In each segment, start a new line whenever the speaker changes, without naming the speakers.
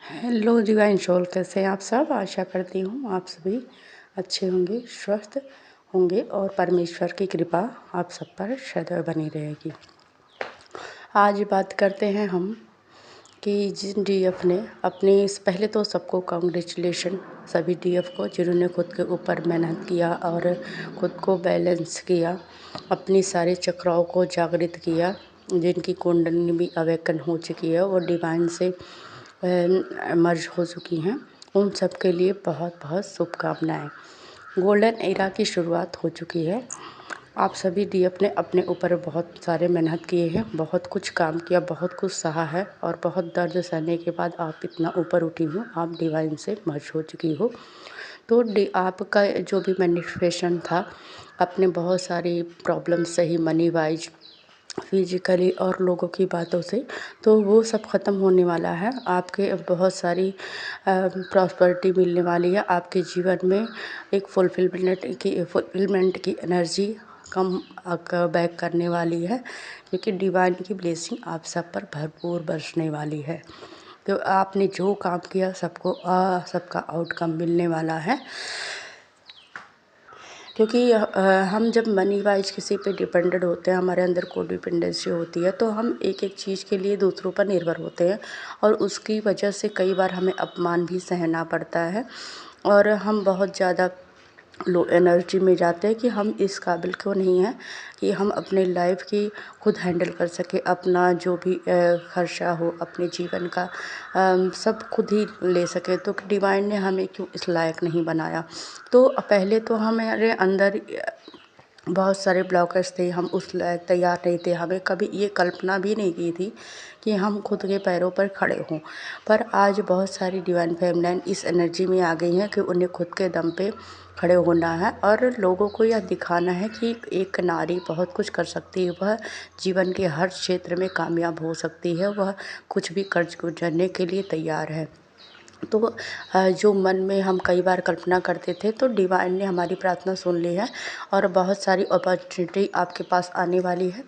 Hello divine soul, कैसे हैं आप सब। आशा करती हूँ आप सभी अच्छे होंगे, स्वस्थ होंगे और परमेश्वर की कृपा आप सब पर सदैव बनी रहेगी। आज बात करते हैं हम कि जिन डीएफ ने अपनी पहले तो सबको कांग्रेचुलेशन सभी डीएफ को जिन्होंने खुद के ऊपर मेहनत किया और खुद को बैलेंस किया, अपनी सारे चक्राओं को जागृत किया, जिनकी कुंडली भी अवेकन हो चुकी है और डिवाइन से मर्ज हो चुकी हैं। उन सब के लिए बहुत बहुत शुभकामनाएं। गोल्डन एरा की शुरुआत हो चुकी है। आप सभी डीएफ ने अपने ऊपर बहुत सारे मेहनत किए हैं, बहुत कुछ काम किया, बहुत कुछ सहा है और बहुत दर्द सहने के बाद आप इतना ऊपर उठी हो, आप डिवाइन से मर्ज हो चुकी हो। तो आपका जो भी मैनिफेस्टेशन था, अपने बहुत सारी प्रॉब्लम्स सही मनी वाइज, फिजिकली और लोगों की बातों से, तो वो सब ख़त्म होने वाला है। आपके अब बहुत सारी प्रॉस्पेरिटी मिलने वाली है। आपके जीवन में एक फुलफिलमेंट की एनर्जी कम बैक करने वाली है, क्योंकि डिवाइन की ब्लेसिंग आप सब पर भरपूर बरसने वाली है। तो आपने जो काम किया सबको सबका आउटकम मिलने वाला है। क्योंकि हम जब मनी वाइज किसी पे डिपेंडेंट होते हैं, हमारे अंदर को डिपेंडेंसी होती है, तो हम एक एक चीज़ के लिए दूसरों पर निर्भर होते हैं और उसकी वजह से कई बार हमें अपमान भी सहना पड़ता है और हम बहुत ज़्यादा लो एनर्जी में जाते हैं कि हम इस काबिल क्यों नहीं हैं कि हम अपने लाइफ की खुद हैंडल कर सके, अपना जो भी खर्चा हो अपने जीवन का सब खुद ही ले सके। तो डिवाइन ने हमें क्यों इस लायक नहीं बनाया। तो पहले तो हमारे अंदर बहुत सारे ब्लॉकर्स थे, हम उस लायक तैयार नहीं थे, हमें कभी ये कल्पना भी नहीं की थी कि हम खुद के पैरों पर खड़े हों। पर आज बहुत सारी डिवाइन फेमिनाइन इस एनर्जी में आ गई हैं कि उन्हें खुद के दम पे खड़े होना है और लोगों को यह दिखाना है कि एक नारी बहुत कुछ कर सकती है, वह जीवन के हर क्षेत्र में कामयाब हो सकती है, वह कुछ भी कर्ज गुजरने के लिए तैयार है। तो जो मन में हम कई बार कल्पना करते थे, तो डिवाइन ने हमारी प्रार्थना सुन ली है और बहुत सारी अपॉर्चुनिटी आपके पास आने वाली है।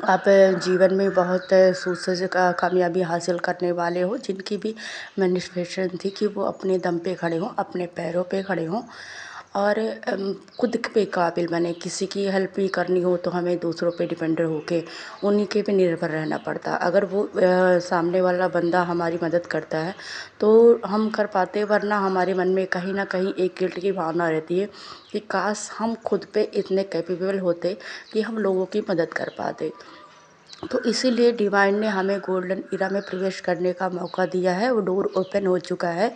आप जीवन में बहुत सुसज्ज कामयाबी हासिल करने वाले हो, जिनकी भी मैनिफेस्टेशन थी कि वो अपने दम पे खड़े हों, अपने पैरों पे खड़े हों और खुद पे काबिल बने। किसी की हेल्प भी करनी हो तो हमें दूसरों पे डिपेंडेंट होके उन्हीं के पे निर्भर रहना पड़ता। अगर वो सामने वाला बंदा हमारी मदद करता है तो हम कर पाते, वरना हमारे मन में कहीं ना कहीं एक गिल्ट की भावना रहती है कि काश हम खुद पे इतने कैपेबल होते कि हम लोगों की मदद कर पाते। तो इसीलिए डिवाइन ने हमें गोल्डन इरा में प्रवेश करने का मौका दिया है, वो डोर ओपन हो चुका है।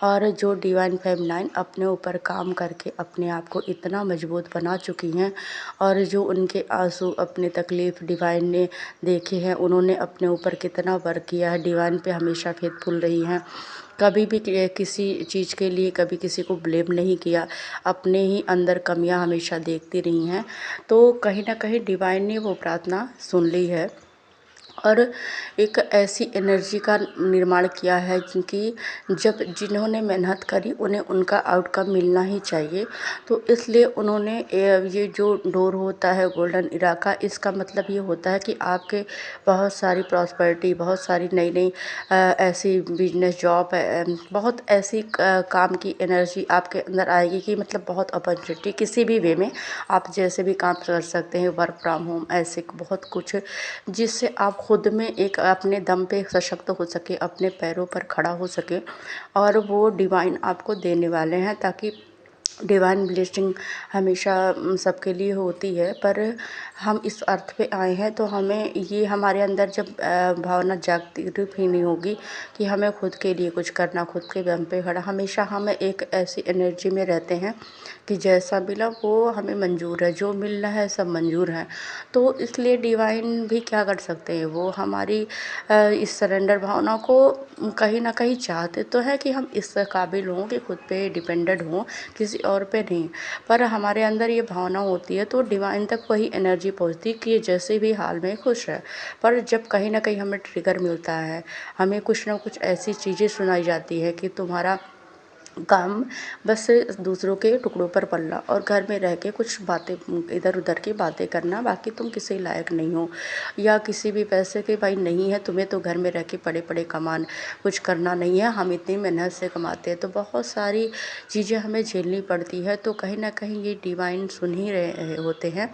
और जो डिवाइन फेमिनाइन अपने ऊपर काम करके अपने आप को इतना मजबूत बना चुकी हैं और जो उनके आंसू अपने तकलीफ़ डिवाइन ने देखे हैं, उन्होंने अपने ऊपर कितना वर्क किया है, डिवाइन पे हमेशा फेथफुल रही हैं, कभी भी किसी चीज़ के लिए कभी किसी को ब्लेम नहीं किया, अपने ही अंदर कमियां हमेशा देखती रही हैं। तो कहीं ना कहीं डिवाइन ने वो प्रार्थना सुन ली है और एक ऐसी एनर्जी का निर्माण किया है कि जब जिन्होंने मेहनत करी उन्हें उनका आउटकम मिलना ही चाहिए। तो इसलिए उन्होंने ये जो डोर होता है गोल्डन इरा का, इसका मतलब ये होता है कि आपके बहुत सारी प्रॉस्पेरिटी, बहुत सारी नई नई ऐसी बिजनेस जॉब बहुत ऐसी काम की एनर्जी आपके अंदर आएगी कि मतलब बहुत अपॉर्चुनिटी किसी भी वे में आप जैसे भी काम कर सकते हैं, वर्क फ्रॉम होम, ऐसे बहुत कुछ जिससे आप खुद में एक अपने दम पे सशक्त हो सके, अपने पैरों पर खड़ा हो सके। और वो डिवाइन आपको देने वाले हैं, ताकि डिवाइन ब्लेसिंग हमेशा सबके लिए होती है। पर हम इस अर्थ पे आए हैं तो हमें ये हमारे अंदर जब भावना जागृत ही नहीं होगी कि हमें खुद के लिए कुछ करना, खुद के दम पे खड़ा, हमेशा हम एक ऐसी एनर्जी में रहते हैं कि जैसा मिला वो हमें मंजूर है, जो मिल रहा है सब मंजूर है। तो इसलिए डिवाइन भी क्या कर सकते हैं, वो हमारी इस सरेंडर भावना को कहीं ना कहीं चाहते तो है कि हम इस काबिल हों कि खुद पे डिपेंडेंट हों, किसी और पे नहीं। पर हमारे अंदर ये भावना होती है तो डिवाइन तक वही एनर्जी पहुंचती कि ये जैसे भी हाल में खुश है। पर जब कहीं ना कहीं हमें ट्रिगर मिलता है, हमें कुछ ना कुछ ऐसी चीज़ें सुनाई जाती है कि तुम्हारा काम बस दूसरों के टुकड़ों पर पलना और घर में रह के कुछ बातें इधर उधर की बातें करना, बाकी तुम किसी लायक नहीं हो या किसी भी पैसे के भाई नहीं है तुम्हें, तो घर में रह के पड़े पड़े कमान कुछ करना नहीं है, हम इतनी मेहनत से कमाते हैं। तो बहुत सारी चीज़ें हमें झेलनी पड़ती है, तो कहीं ना कहीं ये डिवाइन सुन ही रहे होते हैं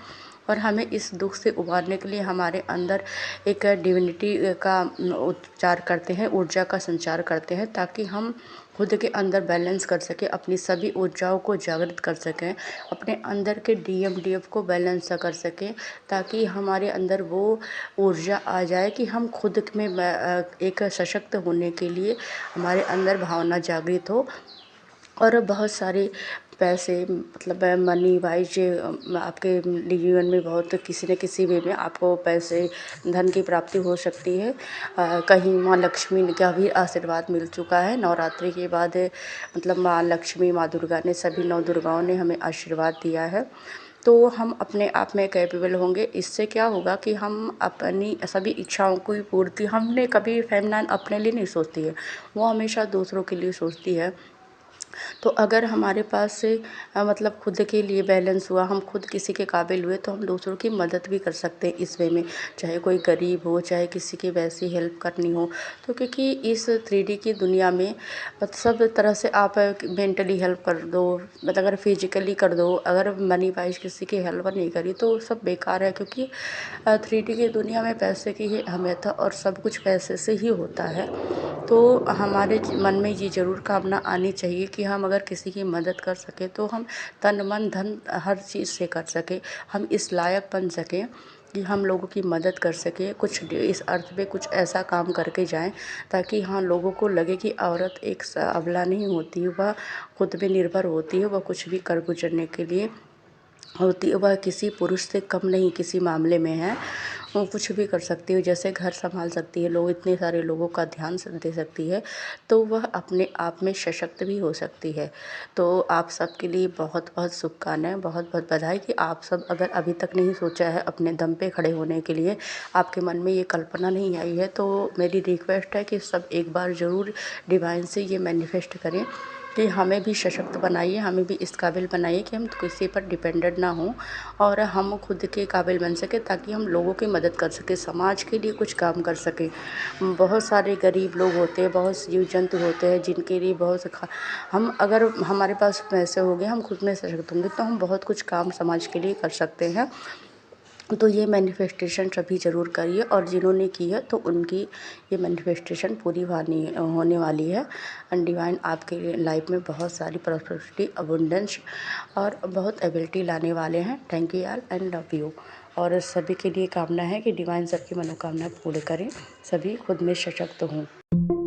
और हमें इस दुख से उबारने के लिए हमारे अंदर एक डिविनिटी का उपचार करते हैं, ऊर्जा का संचार करते हैं, ताकि हम खुद के अंदर बैलेंस कर सकें, अपनी सभी ऊर्जाओं को जागृत कर सकें, अपने अंदर के डीएफ को बैलेंस कर सकें, ताकि हमारे अंदर वो ऊर्जा आ जाए कि हम खुद में एक सशक्त होने के लिए हमारे अंदर भावना जागृत हो। और बहुत सारे पैसे मतलब मनी वाइज आपके जीवन में बहुत किसी न किसी वे में आपको पैसे धन की प्राप्ति हो सकती है। कहीं माँ लक्ष्मी का भी आशीर्वाद मिल चुका है नवरात्रि के बाद, मतलब माँ लक्ष्मी माँ दुर्गा ने सभी 9 दुर्गाओं ने हमें आशीर्वाद दिया है। तो हम अपने आप में कैपेबल होंगे। इससे क्या होगा कि हम अपनी सभी इच्छाओं की पूर्ति, हमने कभी फेमिनाइन अपने लिए नहीं सोचती है, वो हमेशा दूसरों के लिए सोचती है। तो अगर हमारे पास से मतलब खुद के लिए बैलेंस हुआ, हम खुद किसी के काबिल हुए, तो हम दूसरों की मदद भी कर सकते हैं इस वे में, चाहे कोई गरीब हो, चाहे किसी की वैसी हेल्प करनी हो। तो क्योंकि इस 3D की दुनिया में सब तरह से आप मेंटली हेल्प कर दो, मतलब अगर फिजिकली कर दो, अगर मनी वाइज किसी की हेल्प नहीं करी तो सब बेकार है। क्योंकि 3D की दुनिया में पैसे की ही अहमियत है और सब कुछ पैसे से ही होता है। तो हमारे मन में ये ज़रूर कामना आनी चाहिए कि हम अगर किसी की मदद कर सकें तो हम तन मन धन हर चीज़ से कर सकें, हम इस लायक बन सकें कि हम लोगों की मदद कर सकें, कुछ इस अर्थ पे कुछ ऐसा काम करके जाएं ताकि हाँ लोगों को लगे कि औरत एक अबला नहीं होती, वह खुद पे निर्भर होती है, वह कुछ भी कर गुजरने के लिए होती है, वह किसी पुरुष से कम नहीं किसी मामले में है, वो कुछ भी कर सकती है। जैसे घर संभाल सकती है, लोग इतने सारे लोगों का ध्यान दे सकती है, तो वह अपने आप में सशक्त भी हो सकती है। तो आप सबके लिए बहुत बहुत शुभकामनाएं, बहुत बहुत बधाई कि आप सब अगर अभी तक नहीं सोचा है अपने दम पे खड़े होने के लिए, आपके मन में ये कल्पना नहीं आई है, तो मेरी रिक्वेस्ट है कि सब एक बार ज़रूर डिवाइन से ये मैनिफेस्ट करें कि हमें भी सशक्त बनाइए, हमें भी इस काबिल बनाइए कि हम किसी पर डिपेंडेंट ना हों और हम खुद के काबिल बन सकें, ताकि हम लोगों की मदद कर सकें, समाज के लिए कुछ काम कर सकें। बहुत सारे गरीब लोग होते हैं, बहुत जीव जंतु होते हैं जिनके लिए बहुत से हम अगर हमारे पास पैसे होंगे, हम खुद में सशक्त होंगे, तो हम बहुत कुछ काम समाज के लिए कर सकते हैं। तो ये मैनिफेस्टेशन सभी ज़रूर करिए और जिन्होंने की है तो उनकी ये मैनिफेस्टेशन पूरी होने वाली है। एंड डिवाइन आपके लाइफ में बहुत सारी प्रॉस्पेरिटी, अबंडेंस और बहुत एबिलिटी लाने वाले हैं। थैंक यू यार एंड लव यू। और सभी के लिए कामना है कि डिवाइन सबकी मनोकामना पूर्ण करें, सभी खुद में सशक्त हों।